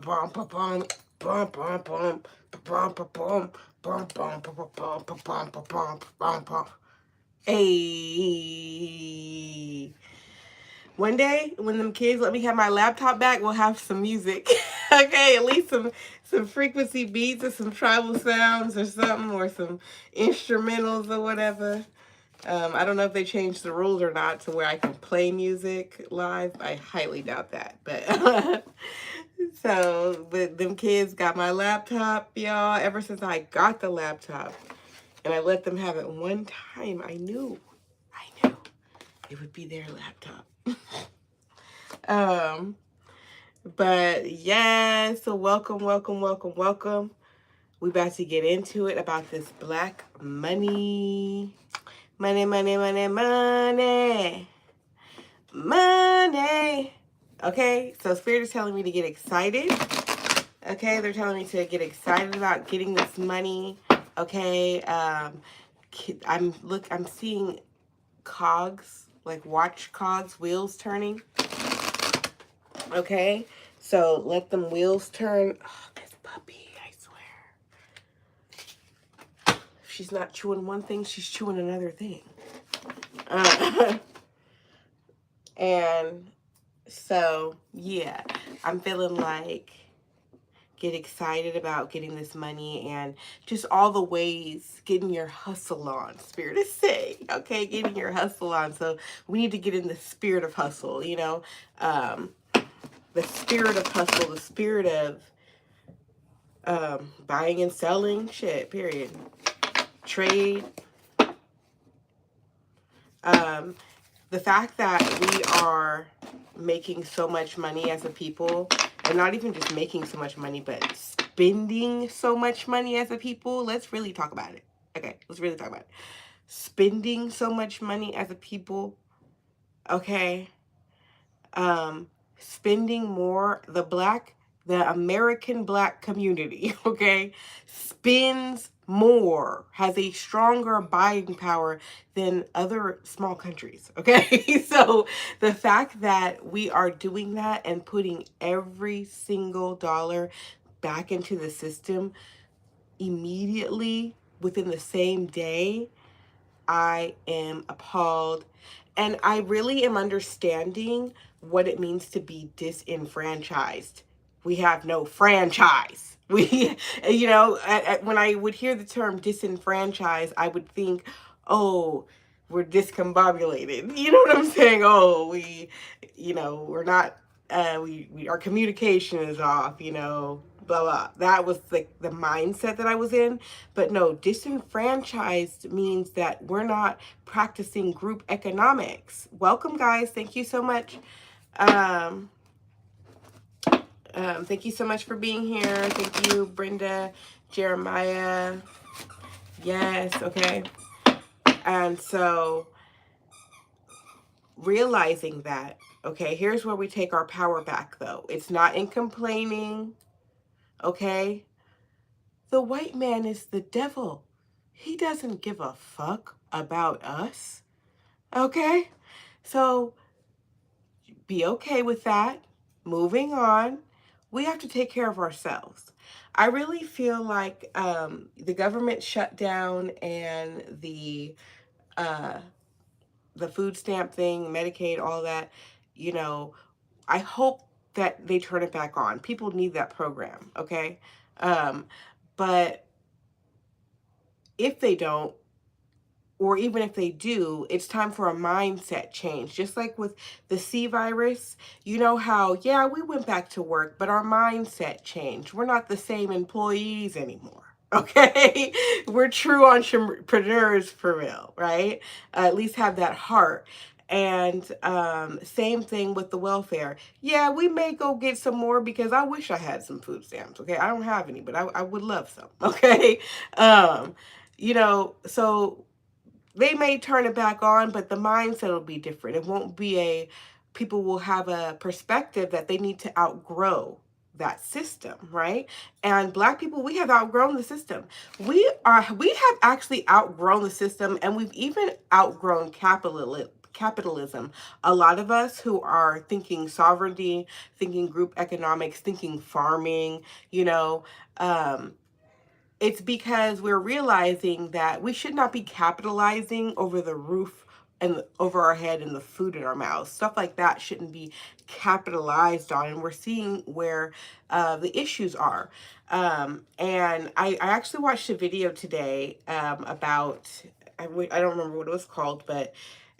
Bum, bum, bum, bum, bum, bum, bum, bum, bum, bum, bum, bum, bum, bum, bum, bum, bum. Hey, one day when them kids let me have my laptop back, we'll have some music. Okay, at least some frequency beats or some tribal sounds or something, or some instrumentals or whatever. I don't know if they changed the rules or not to where I can play music live. I highly doubt that, but but them kids got my laptop, y'all, ever since I got the laptop. And I let them have it one time. I knew it would be their laptop. um, but yeah, so welcome. We about to get into it about this black money. Money. Okay, so Spirit is telling me to get excited. Okay, they're telling me to get excited about getting this money. Okay, I'm seeing cogs, like watch cogs, wheels turning. Okay, so let them wheels turn. Oh, this puppy, I swear. If she's not chewing one thing, she's chewing another thing. And so, yeah, I'm feeling like get excited about getting this money and just all the ways getting your hustle on, Spirit is saying, okay, getting your hustle on. So we need to get in the spirit of hustle, you know, the spirit of hustle, the spirit of buying and selling, shit, period. Trade. The fact that we are making so much money as a people, and not even just making so much money, but spending so much money as a people. Let's really talk about it. Okay, let's really talk about it. Spending so much money as a people. Okay. Spending more, the American black community, okay, spends more, has a stronger buying power than other small countries, okay? So the fact that we are doing that and putting every single dollar back into the system immediately within the same day, I am appalled. And I really am understanding what it means to be disenfranchised. We have no franchise. We, you know, when I would hear the term disenfranchised, I would think, oh, we're discombobulated. You know what I'm saying? Oh, we're not, our communication is off, blah, blah. That was like the mindset that I was in. But no, disenfranchised means that we're not practicing group economics. Welcome, guys. Thank you so much. Thank you so much for being here. Thank you, Brenda, Jeremiah. Yes, okay. And so realizing that, okay, here's where we take our power back, though. It's not in complaining, okay? The white man is the devil. He doesn't give a fuck about us, okay? So be okay with that. Moving on. We have to take care of ourselves. I really feel like the government shutdown and the food stamp thing, Medicaid, all that, I hope that they turn it back on. People need that program, okay? But if they don't, or even if they do, it's time for a mindset change. Just like with the C virus, you know how, yeah, we went back to work, but our mindset changed. We're not the same employees anymore. Okay, we're true entrepreneurs for real, right? At least have that heart. And same thing with the welfare. Yeah, we may go get some more because I wish I had some food stamps. Okay, I don't have any, but I would love some. Okay, so they may turn it back on, but the mindset will be different. It won't be people will have a perspective that they need to outgrow that system, right? And Black people, we have outgrown the system. We have actually outgrown the system, and we've even outgrown capitalism. A lot of us who are thinking sovereignty, thinking group economics, thinking farming, you know, it's because we're realizing that we should not be capitalizing over the roof and over our head and the food in our mouths. Stuff like that shouldn't be capitalized on. And we're seeing where the issues are. And I actually watched a video today about, I don't remember what it was called, but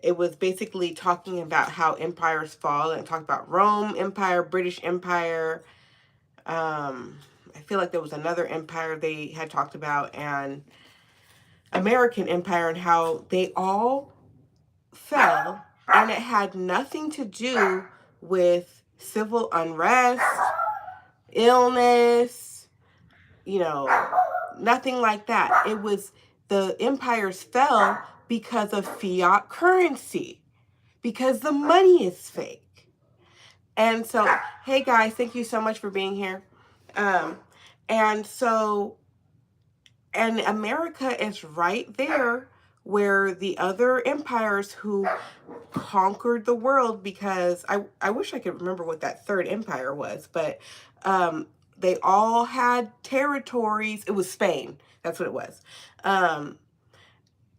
it was basically talking about how empires fall, and it talked about Rome Empire, British Empire, I feel like there was another empire they had talked about, and American Empire, and how they all fell, and it had nothing to do with civil unrest, illness, you know, nothing like that. It was, the empires fell because of fiat currency, because the money is fake. And so, hey guys, thank you so much for being here. And so, and America is right there where the other empires who conquered the world, because I wish I could remember what that third empire was, but they all had territories. It was Spain. That's what it was.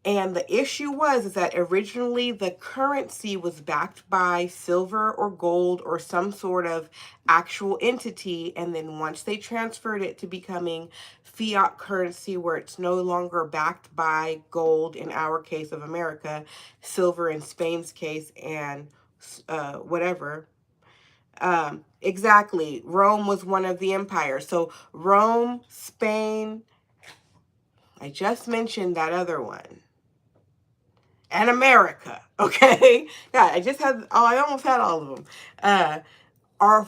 And the issue is that originally the currency was backed by silver or gold or some sort of actual entity. And then once they transferred it to becoming fiat currency, where it's no longer backed by gold, in our case of America, silver in Spain's case, and whatever. Exactly. Rome was one of the empires. So Rome, Spain, I just mentioned that other one. And America, okay? Yeah, I almost had all of them.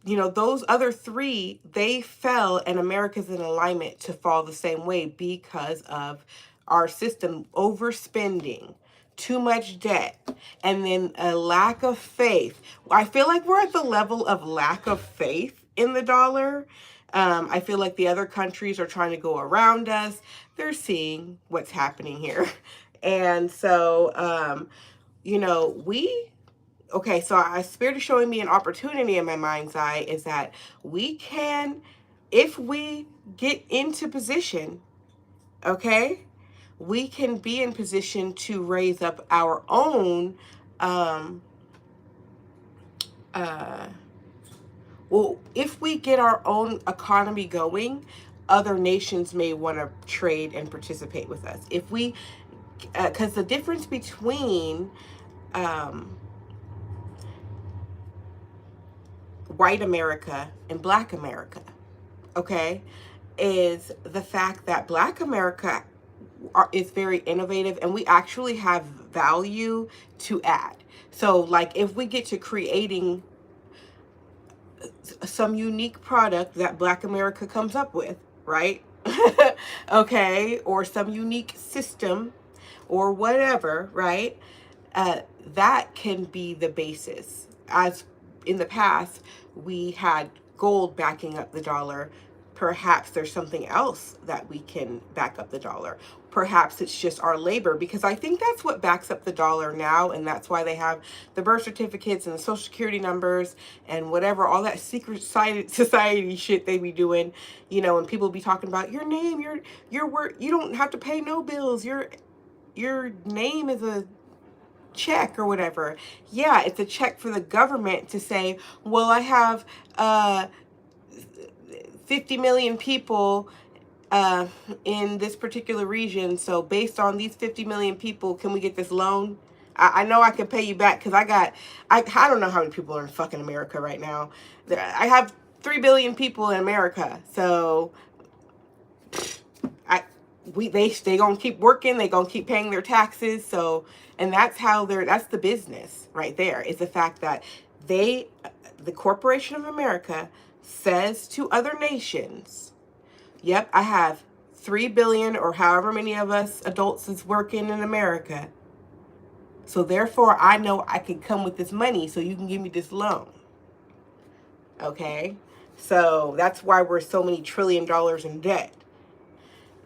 You know, those other three, they fell, and America's in alignment to fall the same way because of our system overspending, too much debt, and then a lack of faith. I feel like we're at the level of lack of faith in the dollar. I feel like the other countries are trying to go around us. They're seeing what's happening here. And so, you know, okay, so Spirit is showing me an opportunity in my mind's eye is that we can, if we get into position, okay, we can be in position to raise up our own, well, if we get our own economy going, other nations may want to trade and participate with us. If we, because the difference between white America and black America, okay, is the fact that black America is very innovative, and we actually have value to add. So like if we get to creating some unique product that black America comes up with, right? Okay, or some unique system or whatever, right? That can be the basis. As in the past, we had gold backing up the dollar. Perhaps there's something else that we can back up the dollar. Perhaps it's just our labor, because I think that's what backs up the dollar now, and that's why they have the birth certificates and the social security numbers and whatever, all that secret society shit they be doing, you know, and people be talking about your name, your work, you don't have to pay no bills, your name is a check or whatever. Yeah, it's a check for the government to say, well, I have 50 million people in this particular region, so based on these 50 million people, can we get this loan? I know I can pay you back because I don't know how many people are in fucking America right now. I have 3 billion people in America, so they gonna keep working, they gonna keep paying their taxes. So, and that's how that's the business right there, is the fact that the Corporation of America says to other nations, yep, I have 3 billion or however many of us adults is working in America, so therefore I know I can come with this money so you can give me this loan. Okay, so that's why we're so many $1 trillion in debt.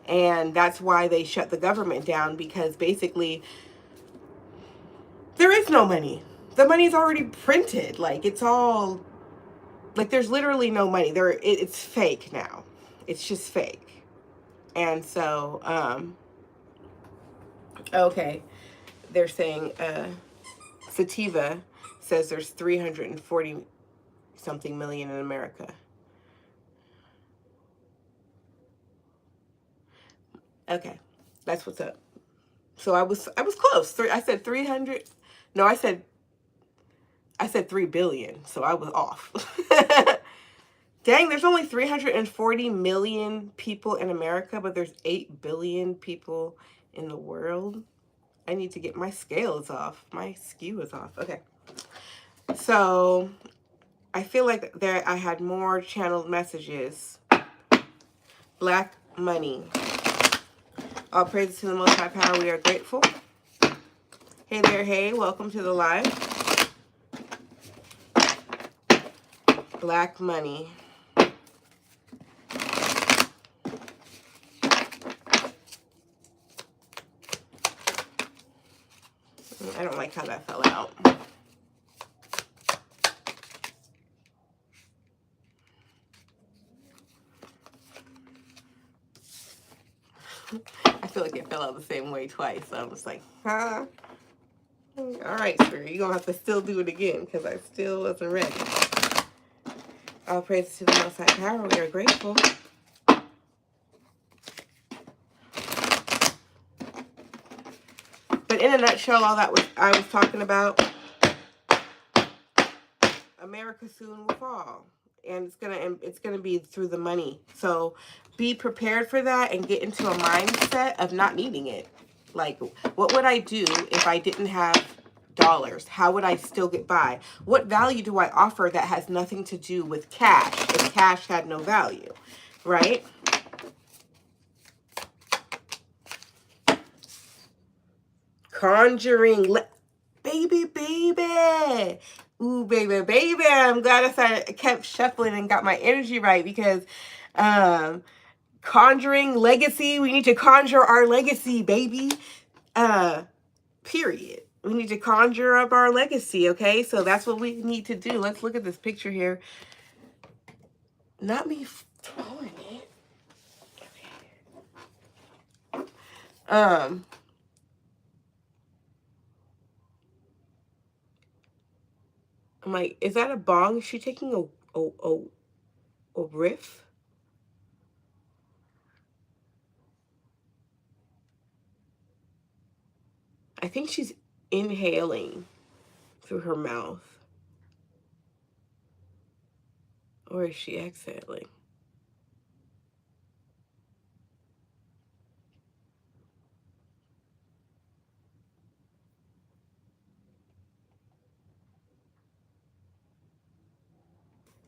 And that's why they shut the government down, because basically There is no money. The money's already printed. Like, it's all, like, there's literally no money. It's fake now. It's just fake. And so, okay, they're saying, Sativa says there's 340 something million in America. Okay, that's what's up. So I was close. I said 300. No, I said 3 billion. So I was off. Dang, there's only 340 million people in America, but there's 8 billion people in the world. I need to get my scales off. My skew is off. Okay. So I feel like I had more channeled messages. Black money. All praises to the Most High Power. We are grateful. Hey there, hey. Welcome to the live. Black money. I don't like how that fell out. I feel like it fell out the same way twice. So I'm just like, huh? All right, Spirit. You're going to have to still do it again because I still wasn't ready. All praise to the Most High Power. We are grateful. But in a nutshell, all that I was talking about, America soon will fall. And it's gonna be through the money. So be prepared for that and get into a mindset of not needing it. Like, what would I do if I didn't have dollars? How would I still get by? What value do I offer that has nothing to do with cash if cash had no value, right? Conjuring, baby. Ooh, baby. I'm glad I kept shuffling and got my energy right because conjuring legacy. We need to conjure our legacy, baby. Period. We need to conjure up our legacy, okay? So that's what we need to do. Let's look at this picture here. Not me throwing it. Okay. I'm like, is that a bong? Is she taking a riff? I think she's inhaling through her mouth. Or is she exhaling?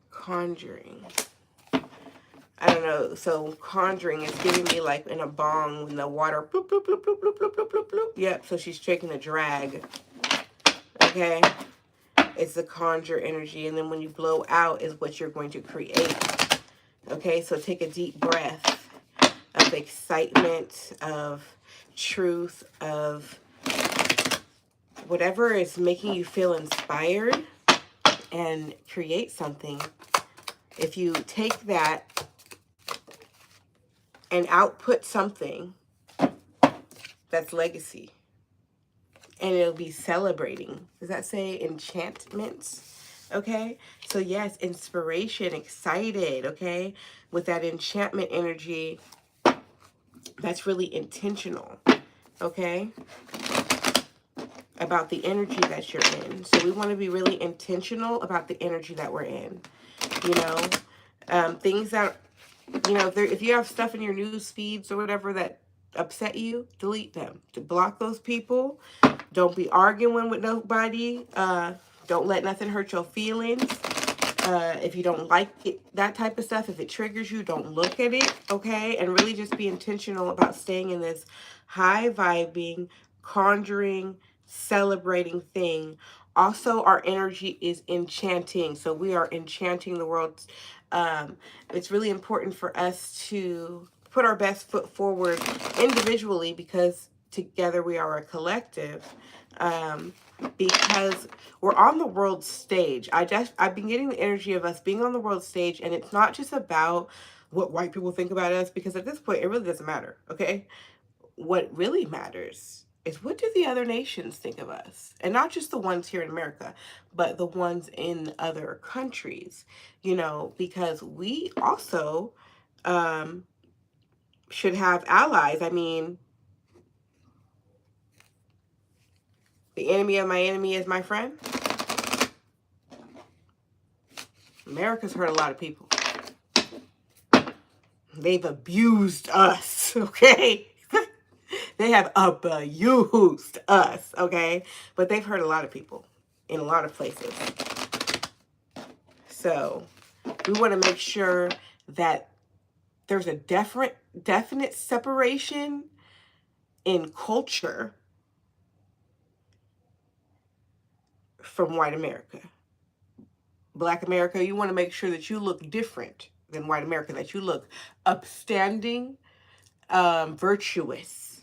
Conjuring. I don't know. So conjuring is giving me like in a bong when the water bloop, bloop, bloop, bloop, bloop, bloop, bloop, bloop, bloop. Yep, so she's taking a drag. Okay. It's the conjure energy. And then when you blow out is what you're going to create. Okay, so take a deep breath of excitement, of truth, of whatever is making you feel inspired, and create something. If you take that and output something, that's legacy. And it'll be celebrating. Does that say enchantments? Okay, so yes, inspiration, excited, okay? With that enchantment energy, that's really intentional, okay? About the energy that you're in. So we want to be really intentional about the energy that we're in. You know, things that, you know, if you have stuff in your news feeds or whatever that upset you, delete them. To block those people. Don't be arguing with nobody. Don't let nothing hurt your feelings. If you don't like it, that type of stuff, if it triggers you, don't look at it, okay? And really just be intentional about staying in this high vibing, conjuring, celebrating thing. Also, our energy is enchanting. So we are enchanting the world. It's really important for us to put our best foot forward individually because together we are a collective. Because we're on the world stage. I've been getting the energy of us being on the world stage, and it's not just about what white people think about us, because at this point, it really doesn't matter, okay? What really matters is, what do the other nations think of us? And not just the ones here in America, but the ones in other countries, you know, because we also should have allies. I mean, the enemy of my enemy is my friend. America's hurt a lot of people. They've abused us, okay? They have abused us, okay? But they've hurt a lot of people in a lot of places. So we want to make sure that there's a definite separation in culture from white America. Black America, you want to make sure that you look different than white America, that you look upstanding, virtuous.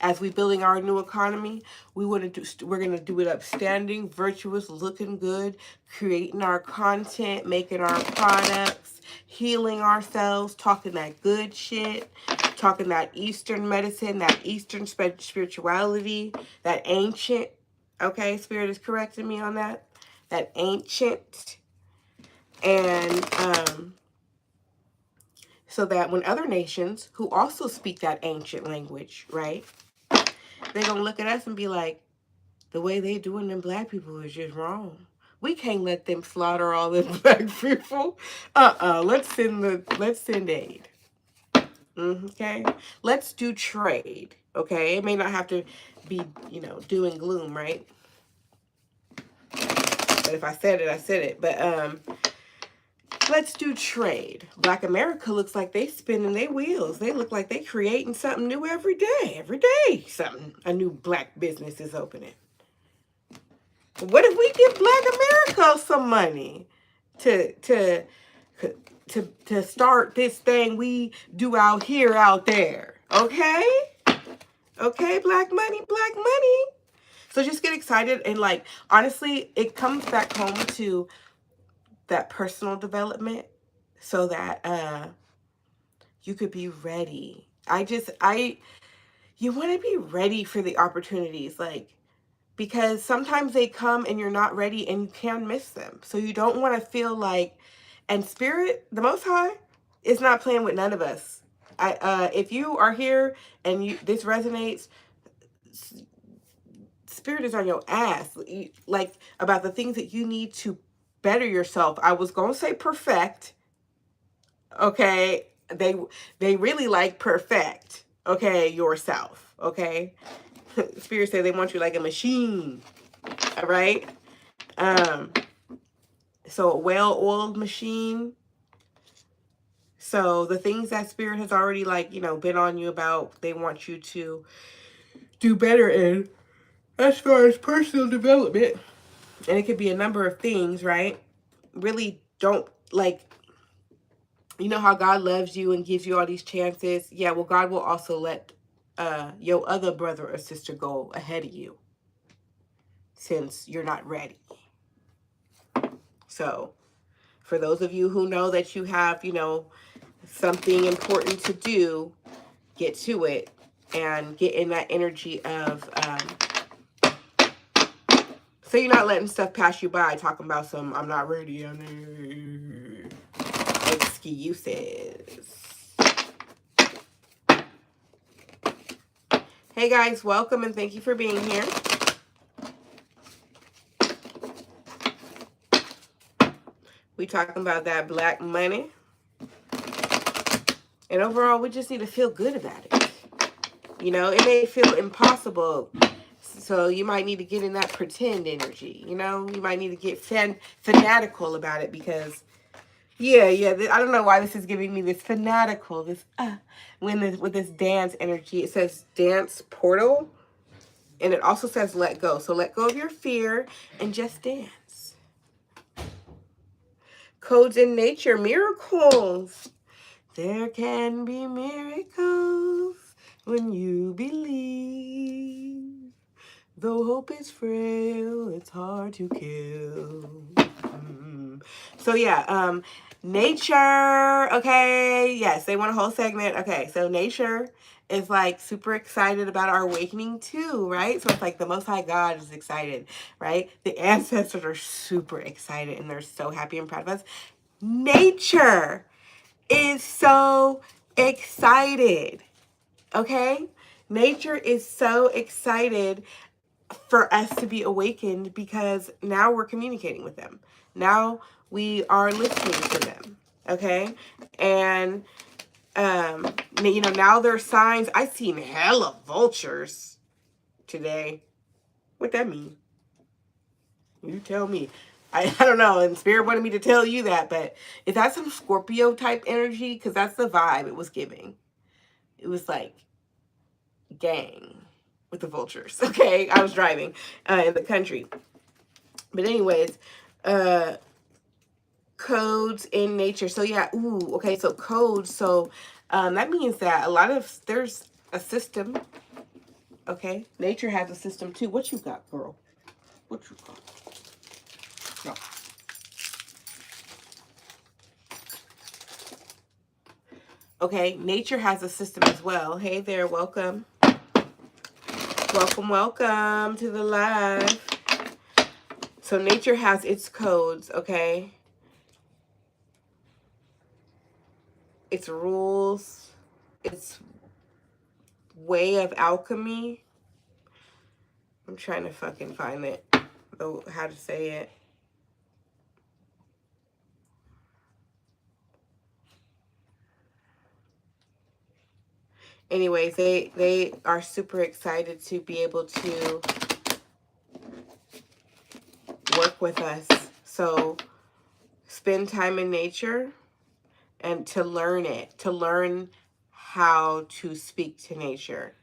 As we building our new economy, we're going to do it upstanding, virtuous, looking good, creating our content, making our products, healing ourselves, talking that good shit, talking that Eastern medicine, that Eastern spirituality, that ancient. Okay, Spirit is correcting me on that. That ancient. And so that when other nations who also speak that ancient language, right, they're going to look at us and be like, the way they doing them black people is just wrong. We can't let them slaughter all the black people. Let's send aid. Okay? Let's do trade. Okay? It may not have to be, you know, doom and gloom, right? But if I said it, I said it. But let's do trade. Black America looks like they spinning their wheels. They look like they creating something new every day. Every day, a new black business is opening. What if we give Black America some money to start this thing we do out here, out there? Okay? Okay, black money, black money. So just get excited, and like, honestly, it comes back home to that personal development so that you could be ready. You want to be ready for the opportunities, like, because sometimes they come and you're not ready and you can miss them. So you don't want to feel like, and Spirit, the Most High, is not playing with none of us. If you are here and this resonates, Spirit is on your ass, like, about the things that you need to better yourself. I was going to say perfect. Okay. They really like perfect. Okay. Yourself. Okay. Spirit said they want you like a machine. All right. So a well-oiled machine. So the things that Spirit has already, like, you know, been on you about, they want you to do better in, as far as personal development. And it could be a number of things, right? Really don't, like, you know how God loves you and gives you all these chances? Yeah, well, God will also let your other brother or sister go ahead of you, since you're not ready. So for those of you who know that you have, you know, something important to do, get to it and get in that energy of, so you're not letting stuff pass you by talking about some, I'm not ready, excuses. Hey guys, welcome and thank you for being here. We talking about that black money. And overall, we just need to feel good about it. You know, it may feel impossible. So you might need to get in that pretend energy. You know, you might need to get fanatical about it, because, yeah, I don't know why this is giving me this fanatical, this, with this dance energy. It says dance portal. And it also says let go. So let go of your fear and just dance. Codes in nature, miracles. There can be miracles when you believe. Though hope is frail, it's hard to kill. So yeah, nature, okay, yes, they want a whole segment. Okay, so nature is like super excited about our awakening too, right? So it's like the Most High God is excited, right? The ancestors are super excited and they're so happy and proud of us. Nature is so excited, okay? Nature is so excited for us to be awakened because now we're communicating with them. Now we are listening to them, okay? And, you know, now there are signs. I seen hella vultures today. What that mean? You tell me. I don't know, and Spirit wanted me to tell you that, but is that some Scorpio type energy? Because that's the vibe it was giving. It was like, gang with the vultures, okay? I was driving in the country. But anyways, codes in nature. So yeah, ooh, okay, so codes. So that means that there's a system, okay? Nature has a system too. What you got, girl? What you got? No. Okay, nature has a system as well. Hey there, welcome. Welcome to the live. So nature has its codes, okay? Its rules, its way of alchemy. I'm trying to fucking find it, how to say it. Anyways, they are super excited to be able to work with us. So spend time in nature and to learn it, to learn how to speak to nature.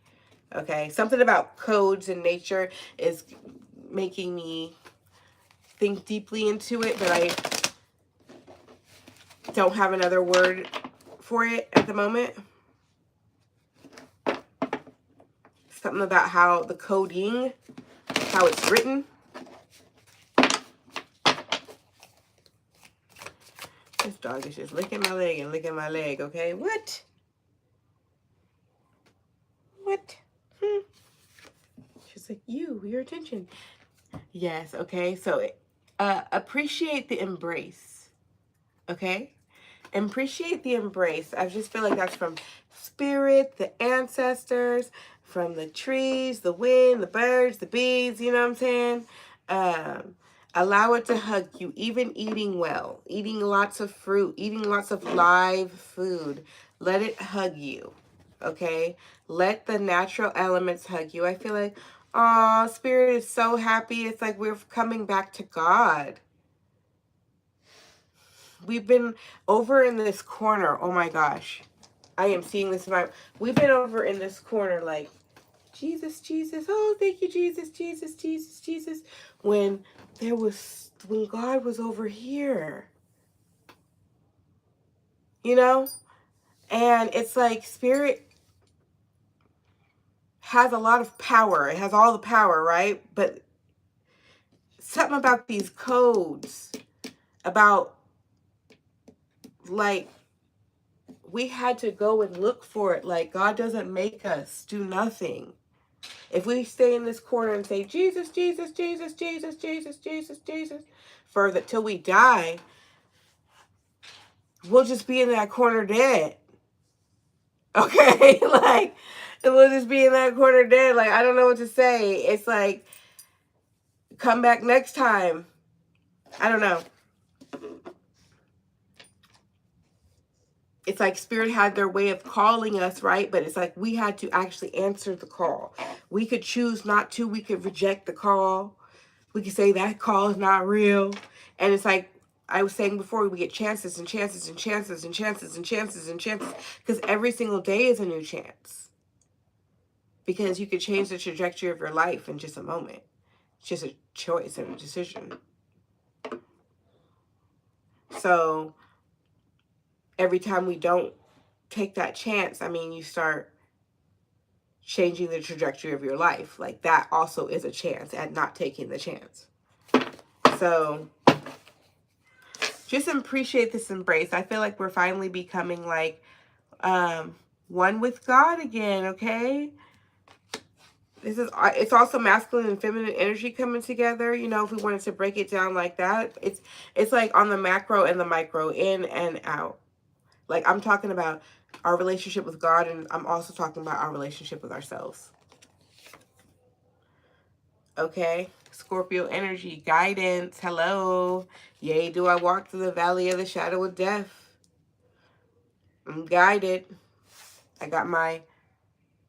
Okay, something about codes in nature is making me think deeply into it, but I don't have another word for it at the moment. Something about how the coding, how it's written. This dog is just licking my leg and licking my leg, okay? What? What? She's like, your attention. Yes, okay? So appreciate the embrace, okay? Appreciate the embrace. I just feel like that's from spirit, the ancestors, from the trees, the wind, the birds, the bees, you know what I'm saying? Allow it to hug you, even eating well, eating lots of fruit, eating lots of live food. Let it hug you, okay? Let the natural elements hug you. I feel like, oh, spirit is so happy. It's like we're coming back to God. We've been over in this corner. Oh my gosh. I am seeing this vibe. We've been over in this corner like, Jesus, Jesus. Oh, thank you, Jesus, Jesus, Jesus, Jesus. When God was over here. You know? And it's like spirit has a lot of power. It has all the power, right? But something about these codes, about like, we had to go and look for it. Like, God doesn't make us do nothing. If we stay in this corner and say, Jesus, Jesus, Jesus, Jesus, Jesus, Jesus, Jesus, till we die, we'll just be in that corner dead. Okay? Like, we'll just be in that corner dead. Like, I don't know what to say. It's like, come back next time. I don't know. It's like spirit had their way of calling us, right? But it's like we had to actually answer the call. We could choose not to. We could reject the call. We could say that call is not real. And it's like I was saying before, we get chances and chances and chances and chances and chances and chances. Because every single day is a new chance. Because you could change the trajectory of your life in just a moment. It's just a choice and a decision. So every time we don't take that chance, I mean, you start changing the trajectory of your life. Like, that also is a chance at not taking the chance. So just appreciate this embrace. I feel like we're finally becoming like one with God again, okay? It's also masculine and feminine energy coming together. You know, if we wanted to break it down like that, it's like on the macro and the micro, in and out. Like, I'm talking about our relationship with God, and I'm also talking about our relationship with ourselves. Okay, Scorpio energy, guidance, hello. Yea, do I walk through the valley of the shadow of death? I'm guided. I got my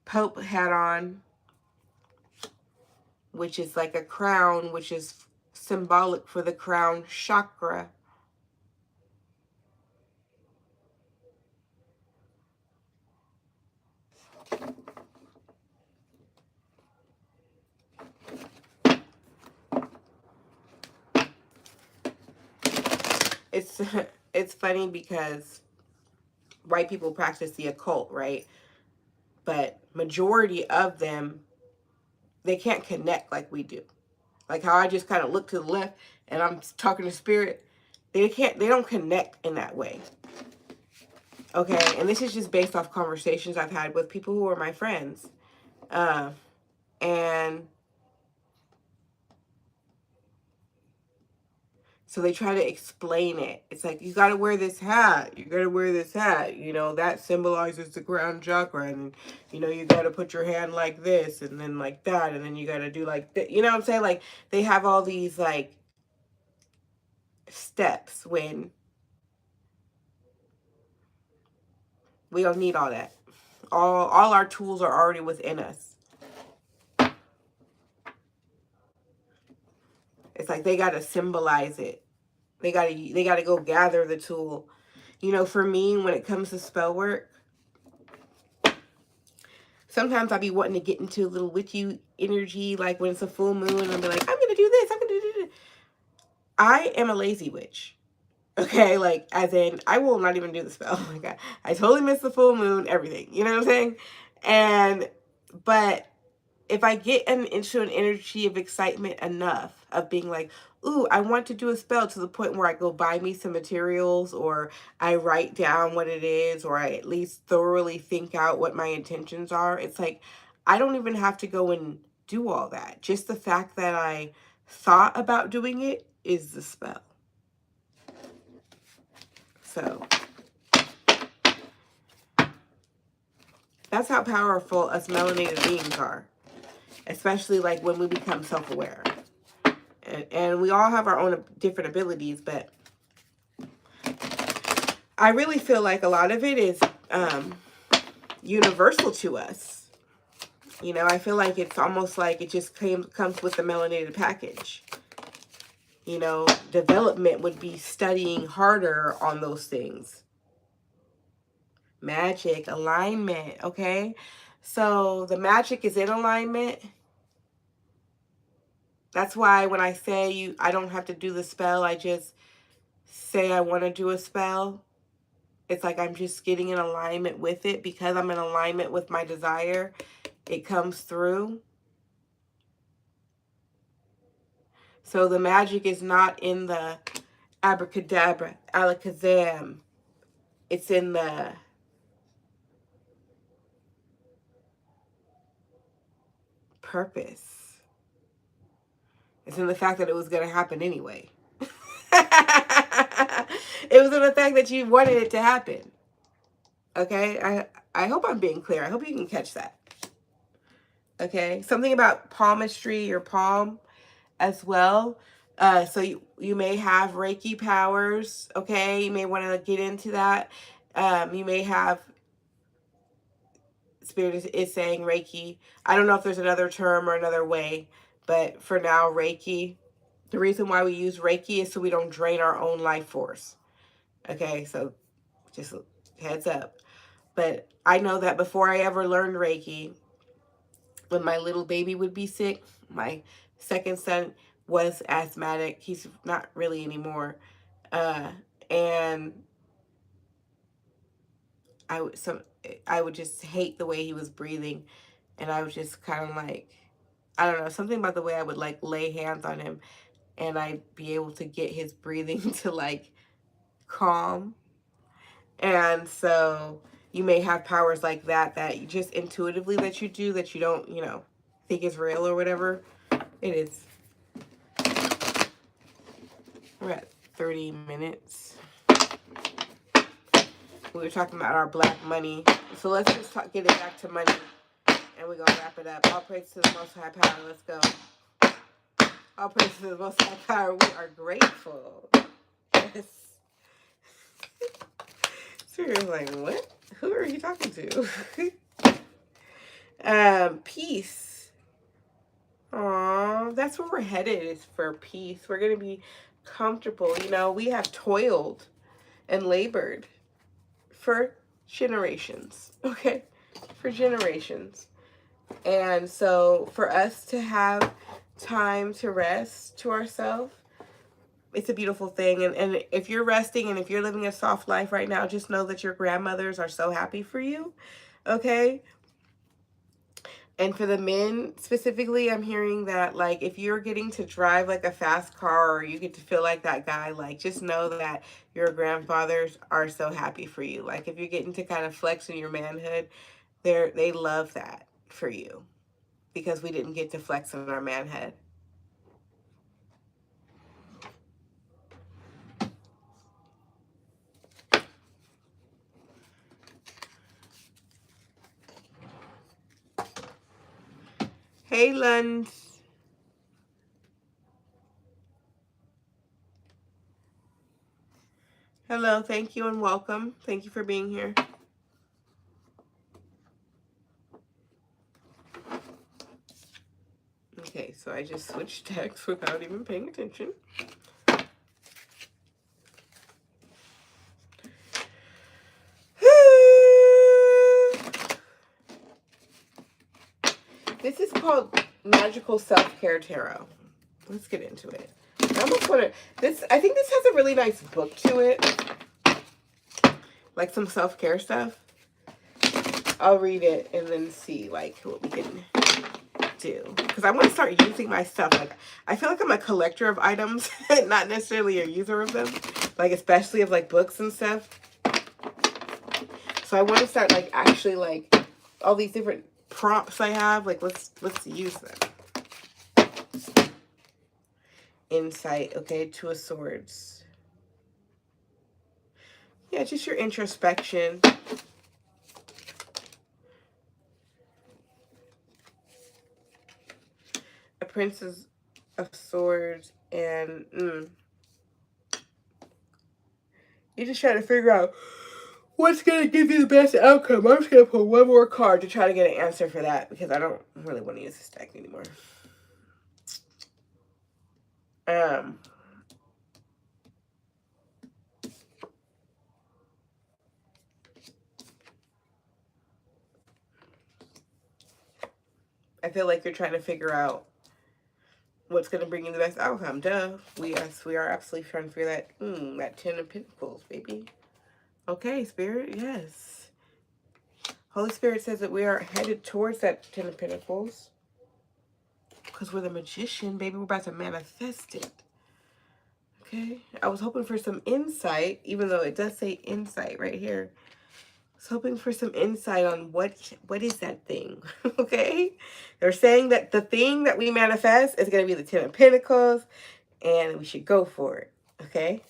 Pope hat on, which is like a crown, which is symbolic for the crown chakra. It's funny because white people practice the occult, right? But majority of them, they can't connect like we do. Like how I just kind of look to the left and I'm talking to spirit. They don't connect in that way. Okay, and this is just based off conversations I've had with people who are my friends. And so they try to explain it. It's like, you got to wear this hat. You got to wear this hat. You know, that symbolizes the crown chakra. And, you know, you got to put your hand like this and then like that. And then you got to do like that. You know what I'm saying? Like, they have all these, like, steps when we don't need all that. All our tools are already within us. It's like they got to symbolize it. They got to go gather the tool. You know, for me, when it comes to spell work, sometimes I'll be wanting to get into a little witchy energy, like when it's a full moon, and I'll be like, I'm going to do this, I'm going to do this. I am a lazy witch. Okay, like, as in, I will not even do the spell. Like, I totally miss the full moon, everything. You know what I'm saying? But if I get into an energy of excitement enough, of being like, ooh, I want to do a spell, to the point where I go buy me some materials, or I write down what it is, or I at least thoroughly think out what my intentions are. It's like, I don't even have to go and do all that. Just the fact that I thought about doing it is the spell. So that's how powerful us melanated beings are. Especially like when we become self-aware. And we all have our own different abilities, but I really feel like a lot of it is universal to us. You know, I feel like it's almost like it just comes with the melanated package. You know, development would be studying harder on those things. Magic, alignment, okay? So the magic is in alignment. That's why when I say I don't have to do the spell, I just say I want to do a spell. It's like I'm just getting in alignment with it, because I'm in alignment with my desire. It comes through. So the magic is not in the abracadabra, alakazam. It's in the purpose. It's in the fact that it was going to happen anyway. It was in the fact that you wanted it to happen. Okay? I hope I'm being clear. I hope you can catch that. Okay? Something about palmistry, your palm as well. So you may have Reiki powers. Okay? You may want to get into that. You may have, Spirit is saying Reiki. I don't know if there's another term or another way, but for now, Reiki. The reason why we use Reiki is so we don't drain our own life force. Okay, so just heads up. But I know that before I ever learned Reiki, when my little baby would be sick, my second son was asthmatic. He's not really anymore. And I would just hate the way he was breathing. And I was just kind of like, I don't know, something about the way I would like lay hands on him and I'd be able to get his breathing to like calm. And so you may have powers like that, that you just intuitively that you do, that you don't, you know, think is real or whatever. It is. We're at 30 minutes. We were talking about our black money. So let's just get it back to money. And we're going to wrap it up. All praise to the Most High Power. Let's go. All praise to the Most High Power. We are grateful. Yes. So you're like, what? Who are you talking to? Peace. Aww, that's where we're headed, is for peace. We're going to be comfortable. You know, we have toiled and labored for generations, okay? For generations. And so for us to have time to rest to ourselves, it's a beautiful thing. And if you're resting and if you're living a soft life right now, just know that your grandmothers are so happy for you, okay? And for the men specifically, I'm hearing that, like, if you're getting to drive, like, a fast car, or you get to feel like that guy, like, just know that your grandfathers are so happy for you. Like, if you're getting to kind of flex in your manhood, they love that for you, because we didn't get to flex in our manhood. Hey, Lund. Hello, thank you and welcome. Thank you for being here. Okay, so I just switched text without even paying attention. This is called Magical Self-Care Tarot. Let's get into it. I almost want to, I think this has a really nice book to it. Like some self-care stuff. I'll read it and then see like what we can do. Because I want to start using my stuff. Like, I feel like I'm a collector of items, not necessarily a user of them. Like, especially of like books and stuff. So I want to start like actually like all these different prompts I have. Like, let's use them. Insight, okay, Two of Swords. Yeah, just your introspection. A Princess of Swords, and you're just trying to figure out what's going to give you the best outcome. I'm just going to pull one more card to try to get an answer for that, because I don't really want to use this deck anymore. I feel like you're trying to figure out what's going to bring you the best outcome. Duh. We are absolutely trying to figure that. That Ten of Pentacles, baby. Okay, Spirit, yes. Holy Spirit says that we are headed towards that Ten of Pentacles. Because we're the Magician, baby. We're about to manifest it. Okay. I was hoping for some insight, even though it does say insight right here. I was hoping for some insight on what is that thing. Okay. They're saying that the thing that we manifest is going to be the Ten of Pentacles, and we should go for it. Okay.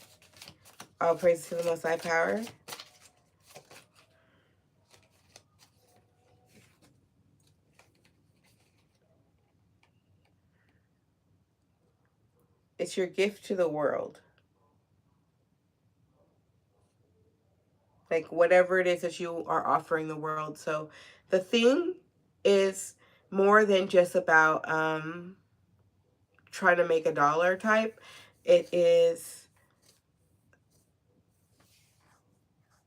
All praises to the Most High Power. It's your gift to the world. Like, whatever it is that you are offering the world. So the thing is more than just about trying to make a dollar type. It is,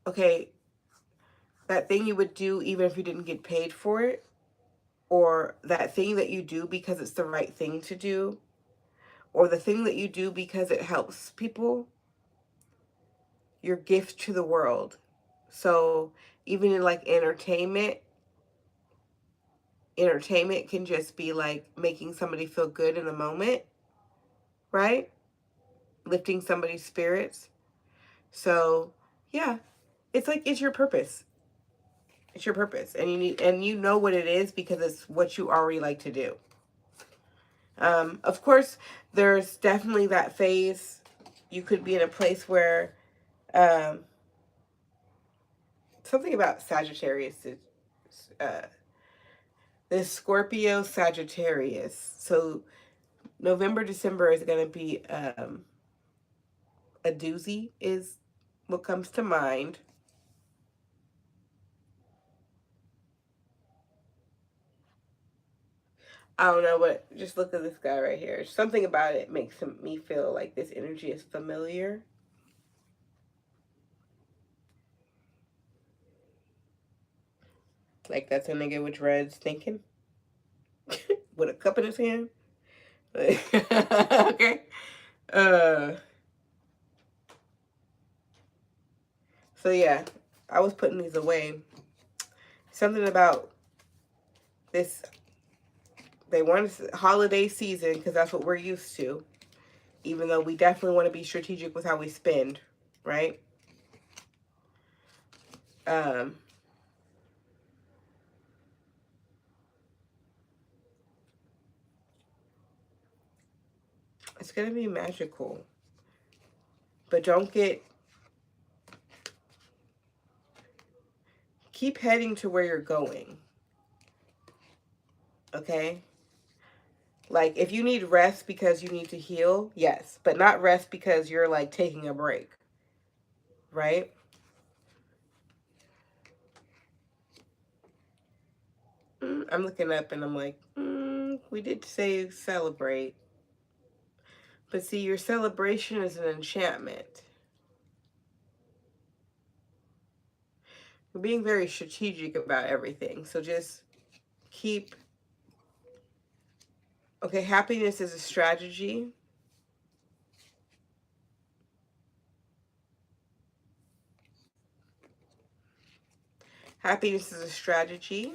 okay, that thing you would do even if you didn't get paid for it, or that thing that you do because it's the right thing to do, or the thing that you do because it helps people. Your gift to the world. So even in like entertainment, entertainment can just be like making somebody feel good in the moment, right? Lifting somebody's spirits. So yeah, it's like, it's your purpose. It's your purpose, and you know what it is because it's what you already like to do. Of course, there's definitely that phase. You could be in a place where something about Sagittarius is this Scorpio Sagittarius. So November, December is going to be a doozy is what comes to mind. I don't know, but just look at this guy right here. Something about it makes me feel like this energy is familiar. Like that's a nigga with dreads thinking. With a cup in his hand. Okay. So yeah, I was putting these away. Something about this, they want holiday season because that's what we're used to. Even though we definitely want to be strategic with how we spend, right? It's going to be magical. But keep heading to where you're going. Okay? Like, if you need rest because you need to heal, yes. But not rest because you're, like, taking a break. Right? I'm looking up and I'm like, we did say celebrate. But see, your celebration is an enchantment. You're being very strategic about everything. So just keep... Okay, happiness is a strategy. Happiness is a strategy.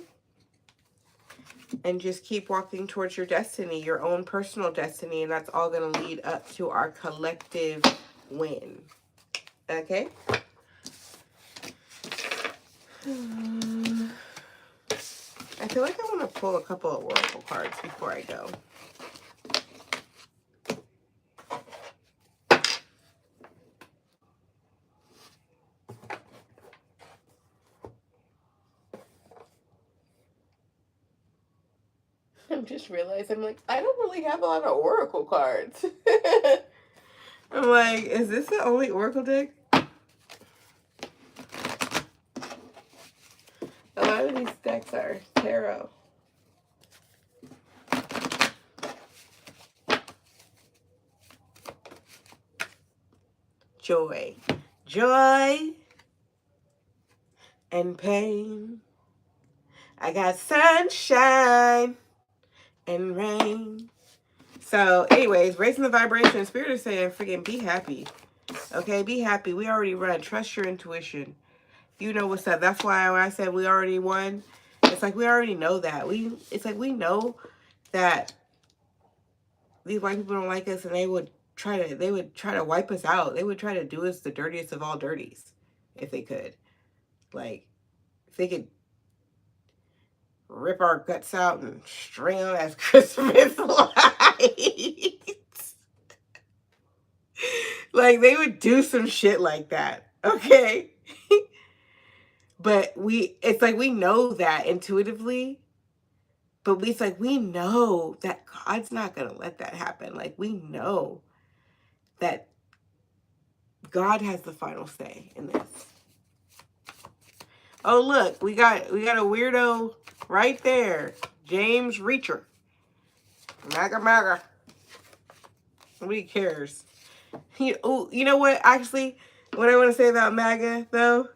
And just keep walking towards your destiny, your own personal destiny. And that's all going to lead up to our collective win. Okay? I feel like I want to pull a couple of oracle cards before I go. I'm just realizing, like, I don't really have a lot of oracle cards. I'm like, is this the only oracle deck? A lot of these decks are tarot. Joy. Joy and pain. I got sunshine and rain. So anyways, raising the vibration. Spirit is saying, freaking be happy. Okay, be happy. We already run. Trust your intuition. You know what's up. That's why when I said we already won, it's like we already know that. It's like we know that these white people don't like us, and they would try to wipe us out. They would try to do us the dirtiest of all dirties if they could. Like, if they could rip our guts out and string them as Christmas lights. Like, they would do some shit like that. Okay? But it's like we know that intuitively. But it's like we know that God's not going to let that happen. Like, we know that God has the final say in this. Oh, look, we got a weirdo right there. James Reacher. MAGA. Nobody cares. You know what? Actually, what I want to say about MAGA, though,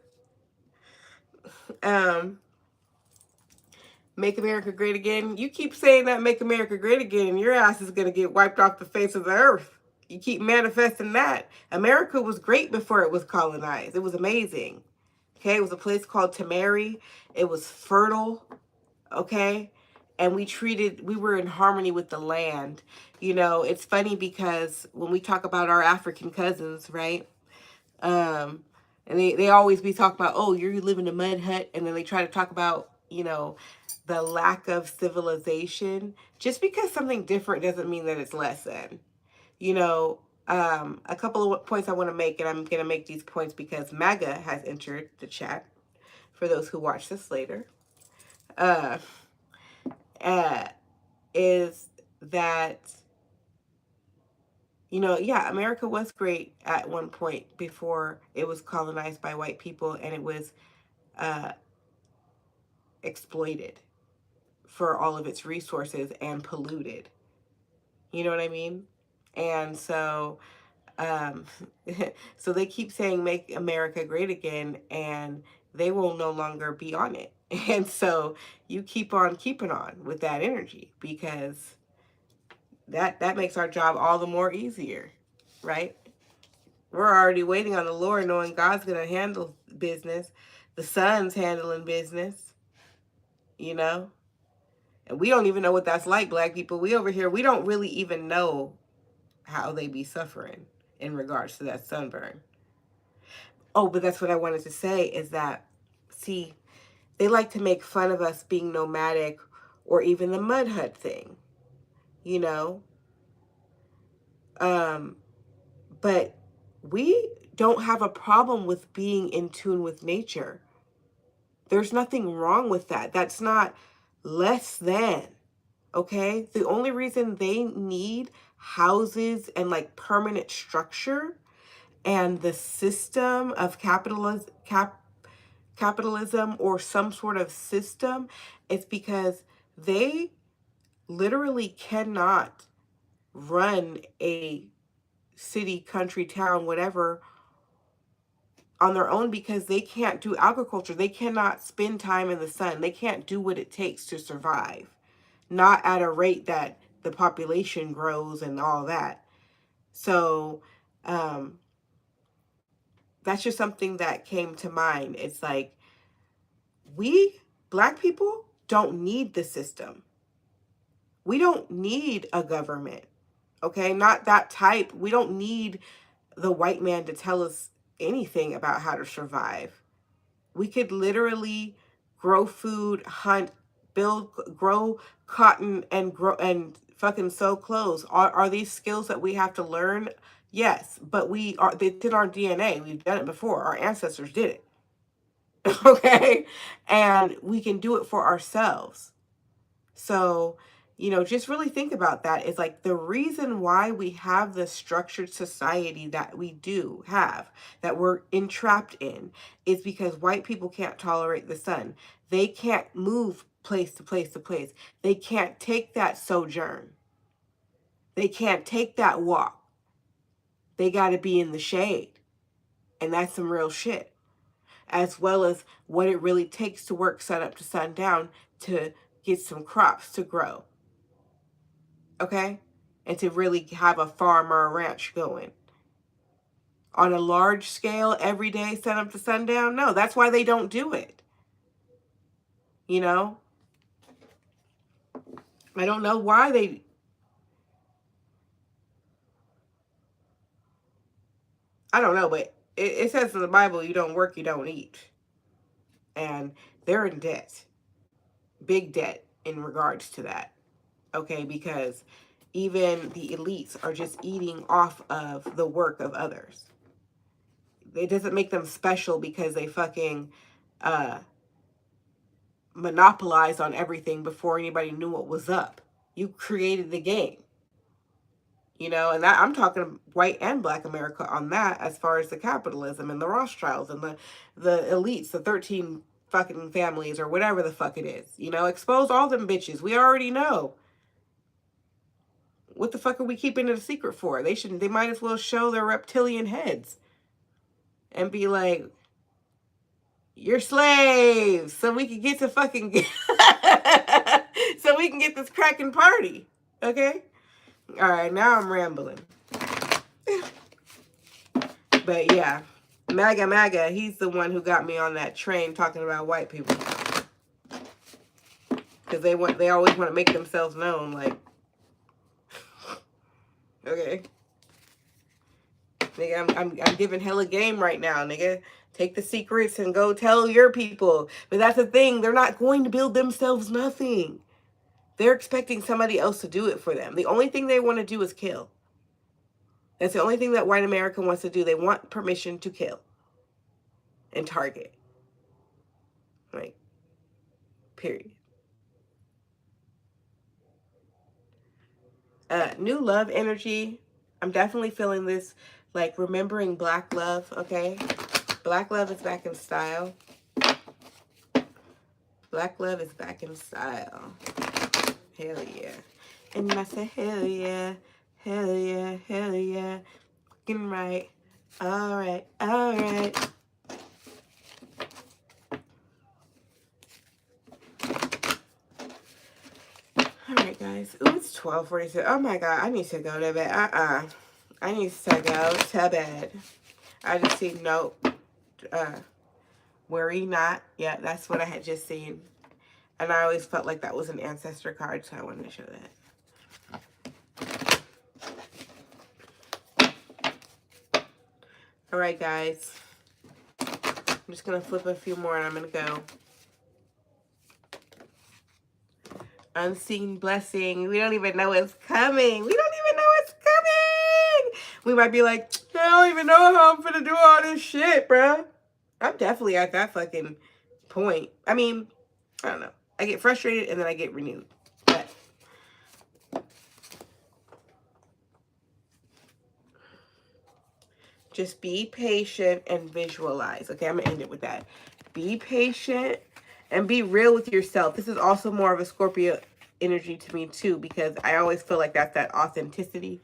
Make America Great Again. You keep saying that Make America Great Again, and your ass is going to get wiped off the face of the earth. You keep manifesting that. America was great before it was colonized. It was amazing. Okay, it was a place called Tamari. It was fertile. Okay, and we were in harmony with the land. You know, it's funny because when we talk about our African cousins, right? And they always be talking about, oh, you live in a mud hut. And then they try to talk about, you know, the lack of civilization. Just because something different doesn't mean that it's less than. You know, a couple of points I want to make, and I'm going to make these points because MAGA has entered the chat for those who watch this later. Is that, you know, yeah, America was great at one point before it was colonized by white people and it was exploited for all of its resources and polluted. You know what I mean? And so, so they keep saying make America great again, and they will no longer be on it. And so you keep on keeping on with that energy, because that makes our job all the more easier, right? We're already waiting on the Lord, knowing God's going to handle business. The sun's handling business, you know? And we don't even know what that's like, black people. We over here, we don't really even know how they be suffering in regards to that sunburn. Oh, but that's what I wanted to say is that, see, they like to make fun of us being nomadic or even the mud hut thing, you know? But we don't have a problem with being in tune with nature. There's nothing wrong with that. That's not less than, okay? The only reason they need houses and like permanent structure and the system of capitalism or some sort of system is because they literally cannot run a city, country, town, whatever, on their own, because they can't do agriculture. They cannot spend time in the sun. They can't do what it takes to survive. Not at a rate that the population grows and all that. So that's just something that came to mind. It's like, we, black people, don't need the system. We don't need a government, okay? Not that type. We don't need the white man to tell us anything about how to survive. We could literally grow food, hunt, grow cotton, and grow fucking sew clothes. Are these skills that we have to learn? Yes, but it's in our DNA. We've done it before. Our ancestors did it. Okay? And we can do it for ourselves. So, you know, just really think about that. It's like the reason why we have the structured society that we do have, that we're entrapped in, is because white people can't tolerate the sun. They can't move place to place to place. They can't take that sojourn. They can't take that walk. They got to be in the shade. And that's some real shit. As well as what it really takes to work sun up to sundown to get some crops to grow. Okay? And to really have a farm or a ranch going. On a large scale, every day, sun up to sundown? No, that's why they don't do it. You know? I don't know why they... I don't know, but it says in the Bible, you don't work, you don't eat. And they're in debt. Big debt in regards to that. Okay? Because even the elites are just eating off of the work of others. It doesn't make them special because they fucking monopolized on everything before anybody knew what was up. You created the game. You know, and that I'm talking white and black America on that, as far as the capitalism and the Rothschilds and the elites, the 13 fucking families or whatever the fuck it is. You know, expose all them bitches. We already know. What the fuck are we keeping it a secret for? They might as well show their reptilian heads and be like, you're slaves, so we can get to fucking so we can get this cracking party. Okay? All right, now I'm rambling. But yeah, MAGA, he's the one who got me on that train talking about white people. Because they always want to make themselves known. Like, okay. Nigga, I'm giving hella game right now, nigga. Take the secrets and go tell your people. But that's the thing. They're not going to build themselves nothing. They're expecting somebody else to do it for them. The only thing they want to do is kill. That's the only thing that white America wants to do. They want permission to kill and target. Like, period. New love energy. I'm definitely feeling this, like, remembering black love, okay? Black love is back in style. Black love is back in style. Hell yeah. And I said, hell yeah, hell yeah, hell yeah. Fucking right. All right, all right. All right, guys. Ooh, it's 12:46. Oh my God, I need to go to bed. I need to go to bed. I just see nope. Worry not. Yeah, that's what I had just seen. And I always felt like that was an ancestor card, so I wanted to show that. All right, guys. I'm just going to flip a few more and I'm going to go. Unseen blessing. We don't even know what's coming. We don't even know what's coming. We might be like, I don't even know how I'm going to do all this shit, bruh. I'm definitely at that fucking point. I mean, I don't know. I get frustrated and then I get renewed. But just be patient and visualize. Okay, I'm going to end it with that. Be patient and be real with yourself. This is also more of a Scorpio energy to me too, because I always feel like that's that authenticity.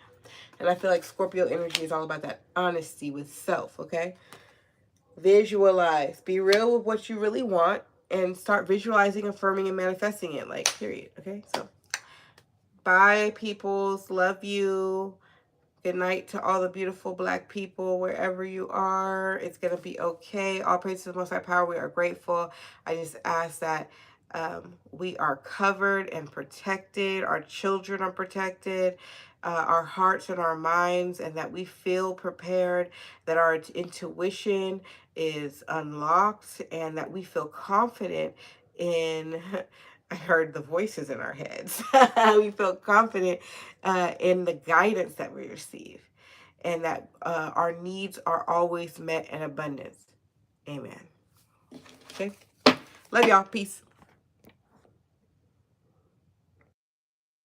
And I feel like Scorpio energy is all about that honesty with self, okay? Visualize. Be real with what you really want and start visualizing, affirming, and manifesting it, like, period, okay? So, bye, peoples. Love you. Good night to all the beautiful black people wherever you are. It's going to be okay. All praise to the Most High Power. We are grateful. I just ask that we are covered and protected. Our children are protected. Our hearts and our minds, and that we feel prepared, that our intuition is unlocked, and that we feel confident in... I heard the voices in our heads. We feel confident in the guidance that we receive, and that our needs are always met in abundance. Amen. Okay. Love y'all. Peace.